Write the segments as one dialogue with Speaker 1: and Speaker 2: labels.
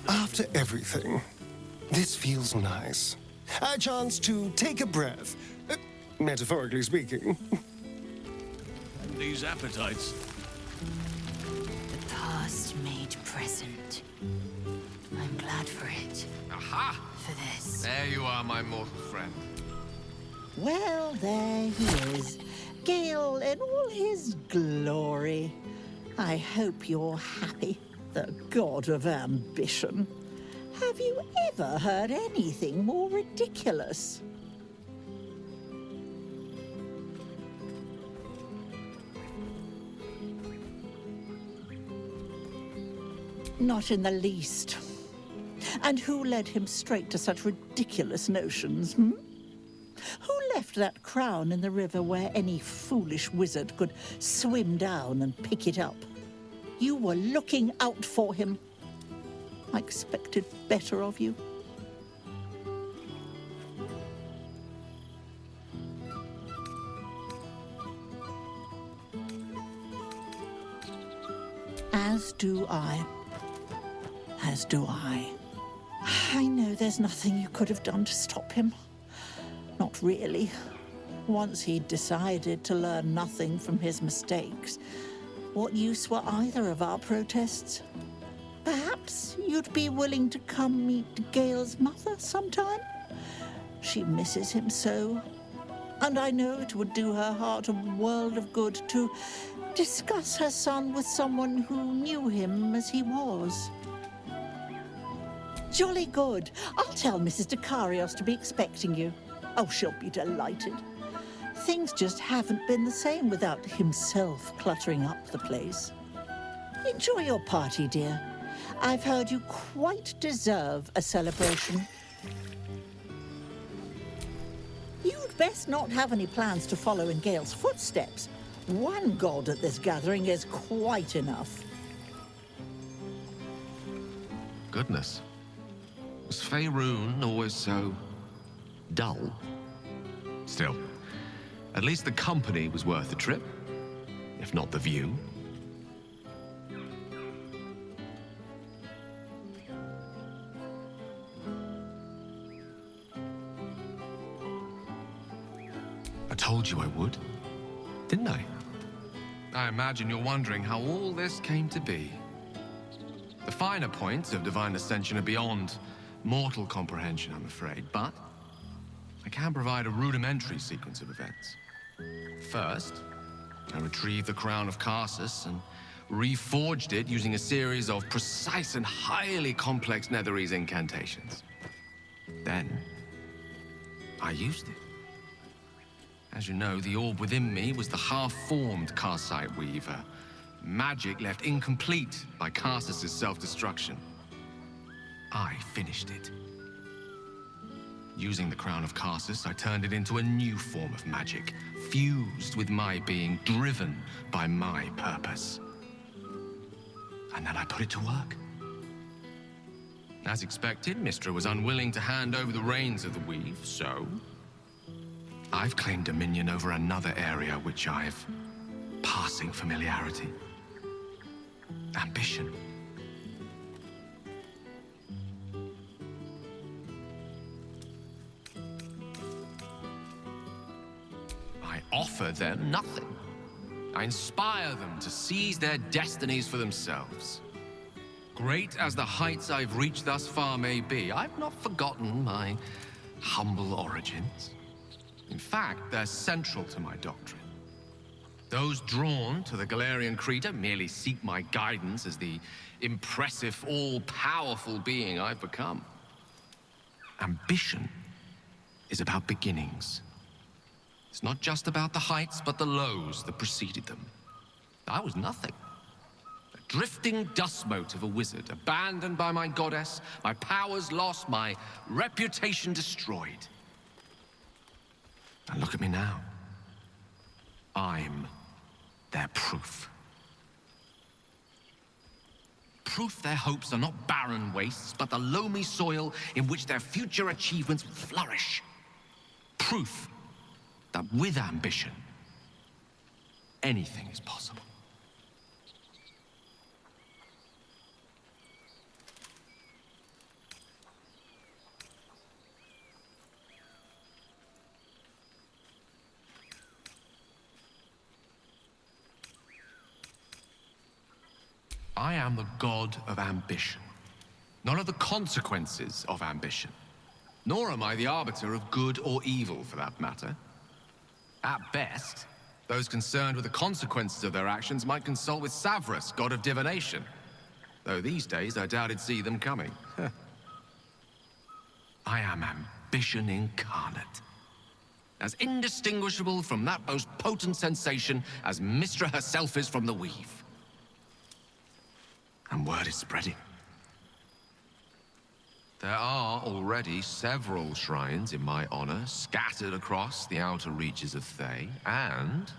Speaker 1: After everything, this feels nice. A chance to take a breath, metaphorically speaking.
Speaker 2: These appetites.
Speaker 3: The past made present. I'm glad for it.
Speaker 4: Aha!
Speaker 3: For this.
Speaker 4: There you are, my mortal friend.
Speaker 5: Well, there he is. Gale in all his glory. I hope you're happy, the god of ambition. Have you ever heard anything more ridiculous? Not in the least. And who led him straight to such ridiculous notions, Who left that crown in the river where any foolish wizard could swim down and pick it up? You were looking out for him. I expected better of you. As do I. As do I. I know there's nothing you could have done to stop him. Not really. Once he'd decided to learn nothing from his mistakes, what use were either of our protests? Perhaps you'd be willing to come meet Gale's mother sometime? She misses him so, and I know it would do her heart a world of good to discuss her son with someone who knew him as he was. Jolly good. I'll tell Mrs. Dekarios to be expecting you. Oh, she'll be delighted. Things just haven't been the same without himself cluttering up the place. Enjoy your party, dear. I've heard you quite deserve a celebration. You'd best not have any plans to follow in Gale's footsteps. One god at this gathering is quite enough.
Speaker 4: Goodness. Was Faerun always so dull? Still, at least the company was worth the trip, if not the view. I told you I would, didn't I? I imagine you're wondering how all this came to be. The finer points of divine ascension are beyond mortal comprehension, I'm afraid, but I can provide a rudimentary sequence of events. First, I retrieved the crown of Karsus and reforged it using a series of precise and highly complex Netherese incantations. Then, I used it. As you know, the orb within me was the half-formed Karsite Weaver, magic left incomplete by Karsus' self-destruction. I finished it. Using the crown of Karsus, I turned it into a new form of magic, fused with my being, driven by my purpose. And then I put it to work. As expected, Mystra was unwilling to hand over the reins of the weave, so I've claimed dominion over another area which I've passing familiarity. Ambition. I offer them nothing. I inspire them to seize their destinies for themselves. Great as the heights I've reached thus far may be, I've not forgotten my humble origins. In fact, they're central to my doctrine. Those drawn to the Galarian Creator merely seek my guidance as the impressive, all-powerful being I've become. Ambition is about beginnings. It's not just about the heights, but the lows that preceded them. I was nothing. A drifting dust mote of a wizard, abandoned by my goddess, my powers lost, my reputation destroyed. And look at me now. I'm their proof. Proof their hopes are not barren wastes, but the loamy soil in which their future achievements will flourish. Proof that with ambition, anything is possible. I am the god of ambition, not of the consequences of ambition. Nor am I the arbiter of good or evil, for that matter. At best, those concerned with the consequences of their actions might consult with Savras, god of divination. Though these days, I doubt he'd see them coming. I am ambition incarnate. As indistinguishable from that most potent sensation as Mystra herself is from the weave. And word is spreading. There are already several shrines in my honor scattered across the outer reaches of Thay, and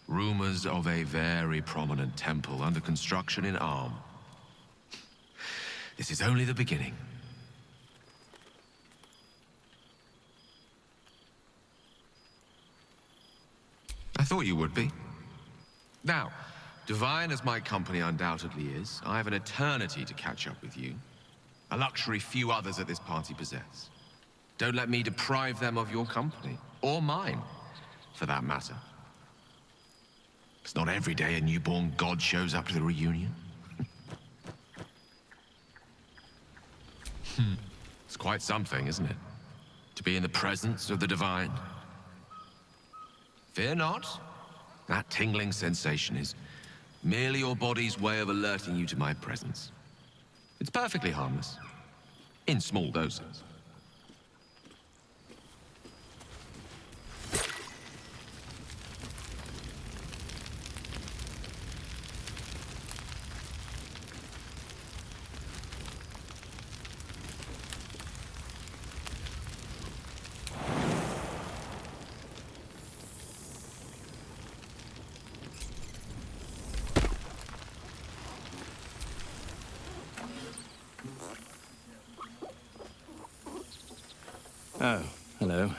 Speaker 4: rumors of a very prominent temple under construction in Arm. This is only the beginning. I thought you would be. Now, divine as my company undoubtedly is, I have an eternity to catch up with you. A luxury few others at this party possess. Don't let me deprive them of your company, or mine, for that matter. It's not every day a newborn god shows up to the reunion. It's quite something, isn't it? To be in the presence of the divine. Fear not. That tingling sensation is merely your body's way of alerting you to my presence. It's perfectly harmless. In small doses.
Speaker 2: Oh, hello.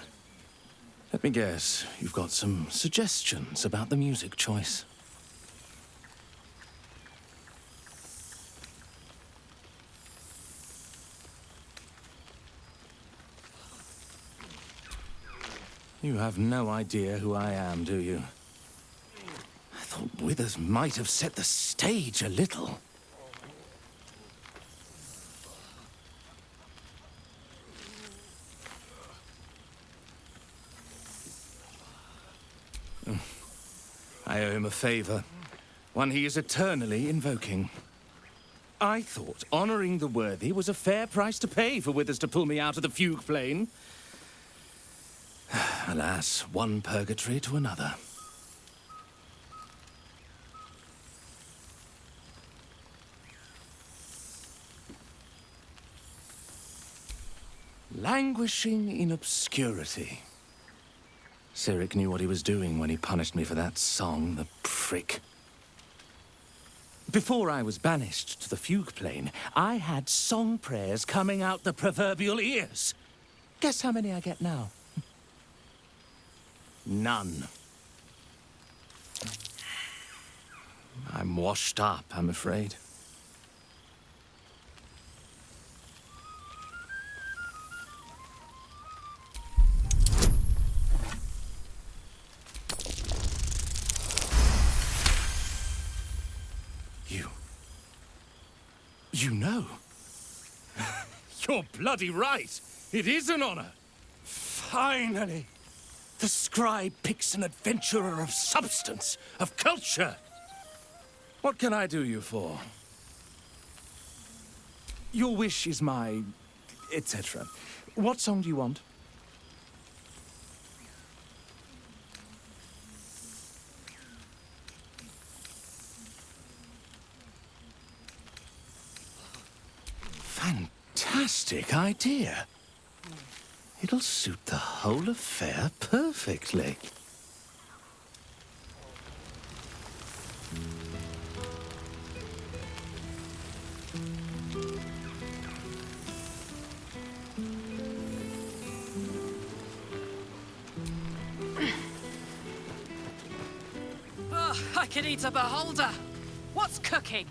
Speaker 2: Let me guess, you've got some suggestions about the music choice. You have no idea who I am, do you? I thought Withers might have set the stage a little. I owe him a favor, one he is eternally invoking. I thought honoring the worthy was a fair price to pay for Withers to pull me out of the fugue plane. Alas, one purgatory to another. Languishing in obscurity. Cyric knew what he was doing when he punished me for that song, the prick. Before I was banished to the fugue plane, I had song prayers coming out the proverbial ears. Guess how many I get now? None. I'm washed up, I'm afraid. You know? You're bloody right. It is an honor. Finally. The scribe picks an adventurer of substance, of culture. What can I do you for? Your wish is my... etc. What song do you want? Fantastic idea. It'll suit the whole affair perfectly.
Speaker 6: Oh, I could eat a beholder. What's cooking?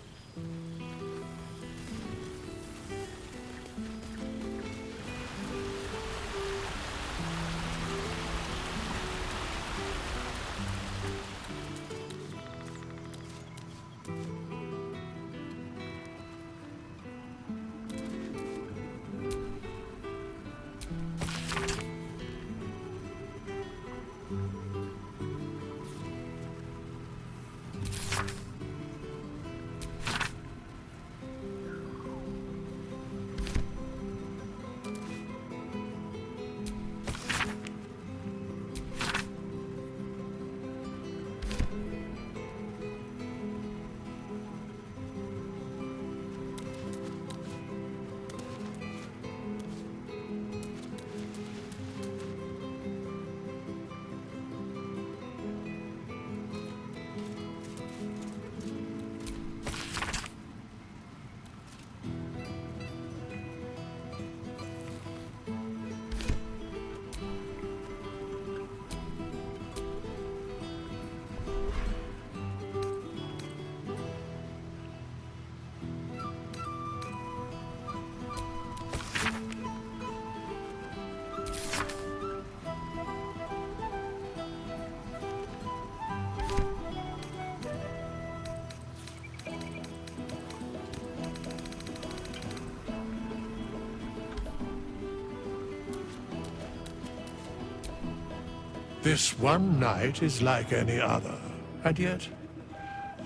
Speaker 7: This one night is like any other, and yet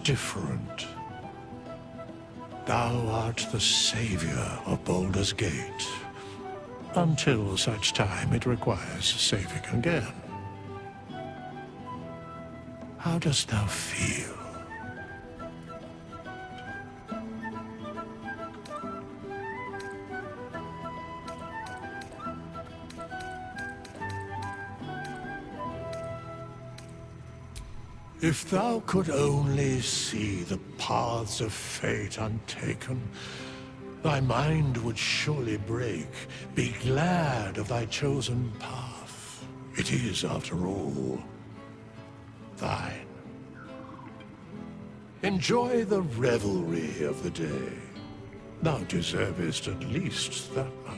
Speaker 7: different. Thou art the savior of Baldur's Gate, until such time it requires saving again. How dost thou feel? If thou could only see the paths of fate untaken, thy mind would surely break. Be glad of thy chosen path. It is, after all, thine. Enjoy the revelry of the day. Thou deservest at least that much.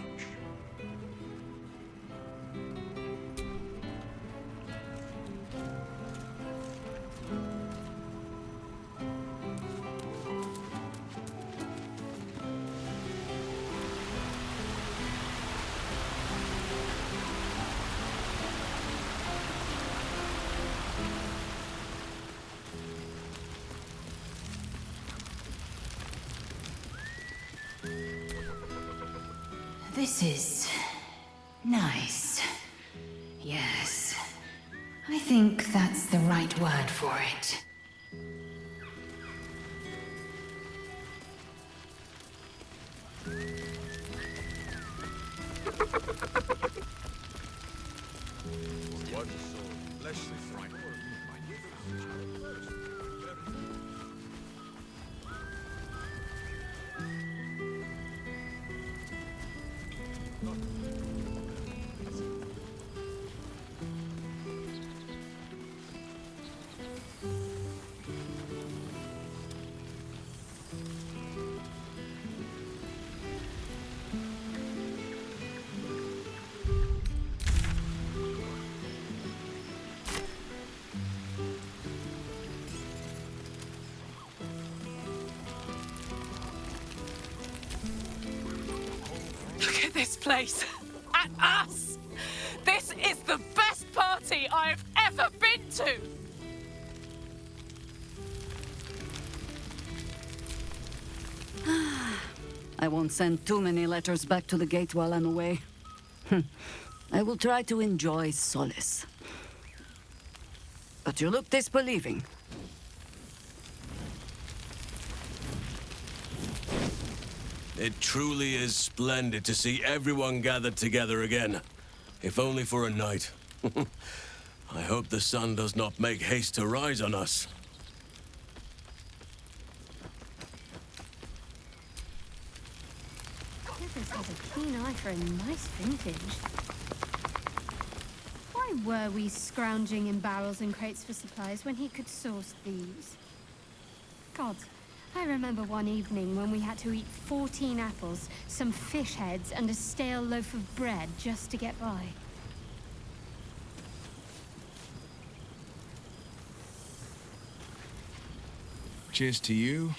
Speaker 3: This is nice. Yes. I think that's the right word for it.
Speaker 6: Look at this place. At us. This is the best party I've ever been to.
Speaker 8: I won't send too many letters back to the gate while I'm away. I will try to enjoy solace. But you look disbelieving.
Speaker 9: It truly is splendid to see everyone gathered together again, if only for a night. I hope the sun does not make haste to rise on us.
Speaker 10: Withers has a keen eye for a nice vintage. Why were we scrounging in barrels and crates for supplies when he could source these? Gods, I remember one evening when we had to eat 14 apples, some fish heads, and a stale loaf of bread just to get by.
Speaker 11: Cheers to you.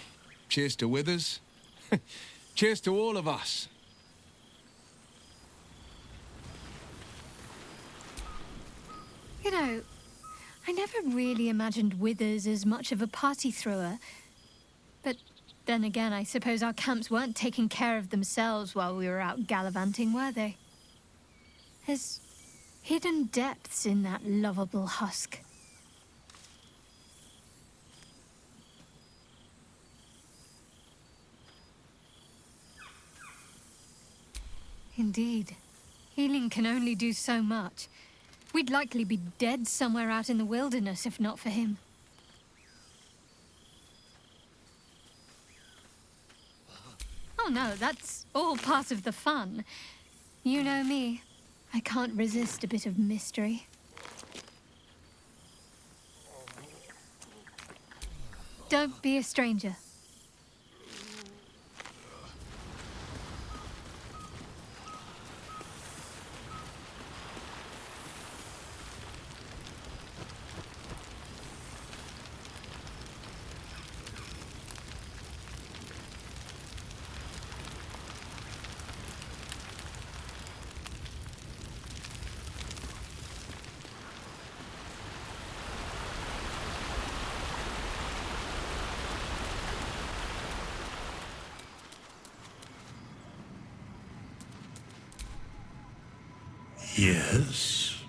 Speaker 11: Cheers to Withers. Cheers to all of us.
Speaker 10: You know, I never really imagined Withers as much of a party thrower. But then again, I suppose our camps weren't taking care of themselves while we were out gallivanting, were they? There's hidden depths in that lovable husk. Indeed. Healing can only do so much. We'd likely be dead somewhere out in the wilderness if not for him. Oh no, that's all part of the fun. You know me. I can't resist a bit of mystery. Don't be a stranger.
Speaker 7: Yes?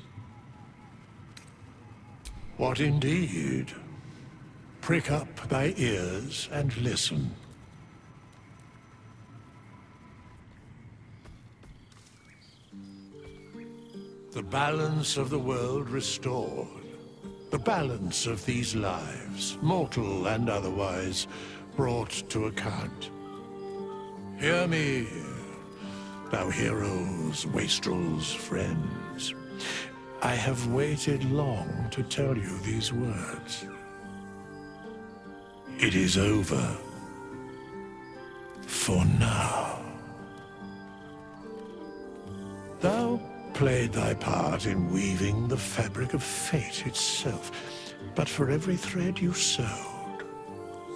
Speaker 7: What indeed? Prick up thy ears and listen. The balance of the world restored. The balance of these lives, mortal and otherwise, brought to account. Hear me, thou heroes, wastrels, friends. I have waited long to tell you these words. It is over. For now. Thou played thy part in weaving the fabric of fate itself, but for every thread you sewed,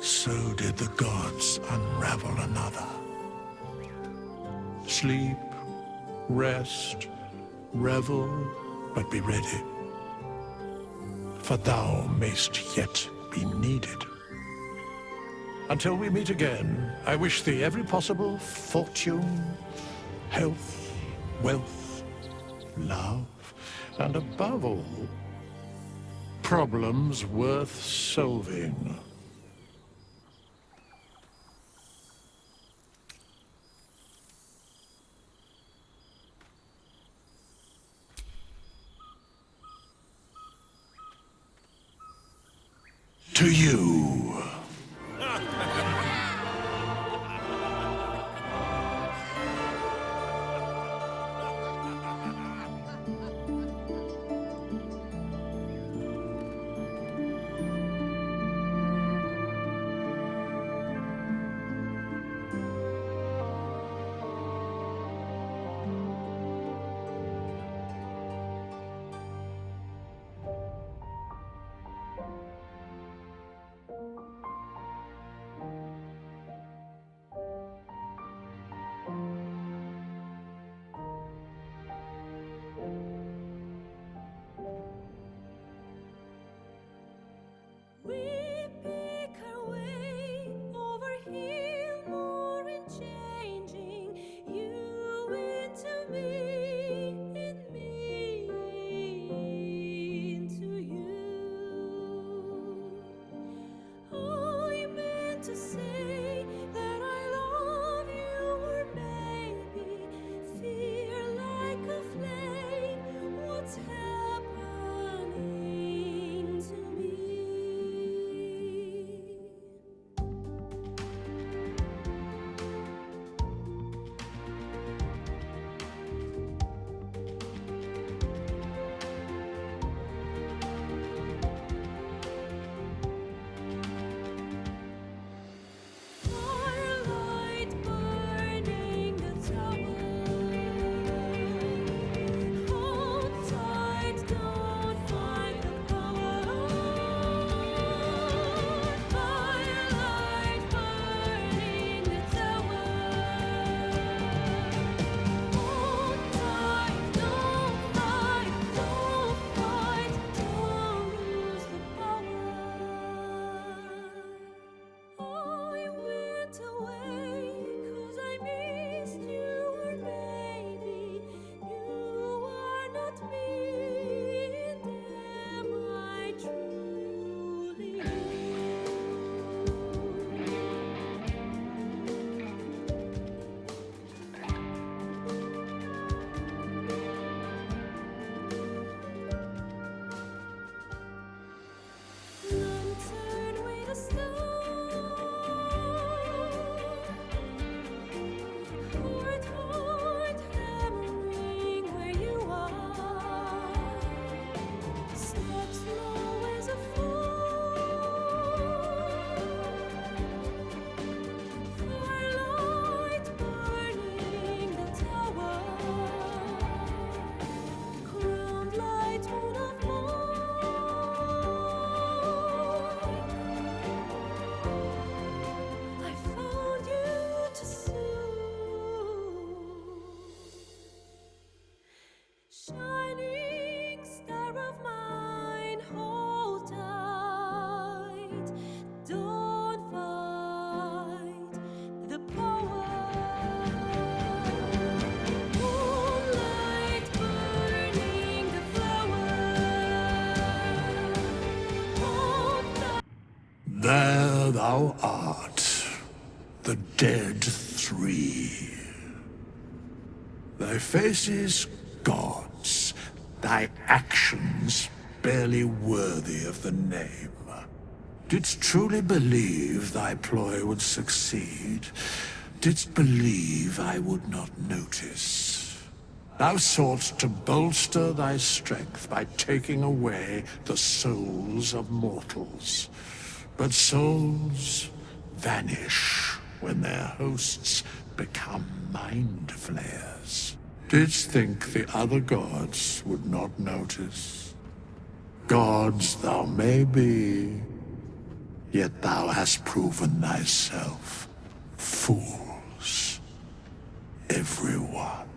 Speaker 7: so did the gods unravel another. Sleep, rest, revel, but be ready, for thou mayst yet be needed. Until we meet again, I wish thee every possible fortune, health, wealth, love, and above all, problems worth solving. To you. There thou art, the dead three. Thy faces gods, thy actions barely worthy of the name. Didst truly believe thy ploy would succeed? Didst believe I would not notice? Thou soughtst to bolster thy strength by taking away the souls of mortals. But souls vanish when their hosts become mind flayers. Didst think the other gods would not notice? Gods thou may be, yet thou hast proven thyself fools, everyone.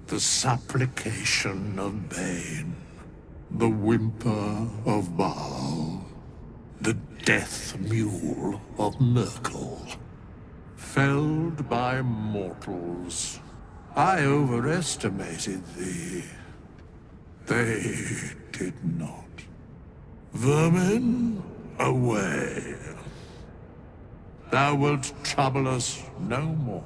Speaker 7: The supplication of Bane, the whimper of Baal, the death mule of Merkel. Felled by mortals, I overestimated thee. They did not. Vermin, away. Thou wilt trouble us no more.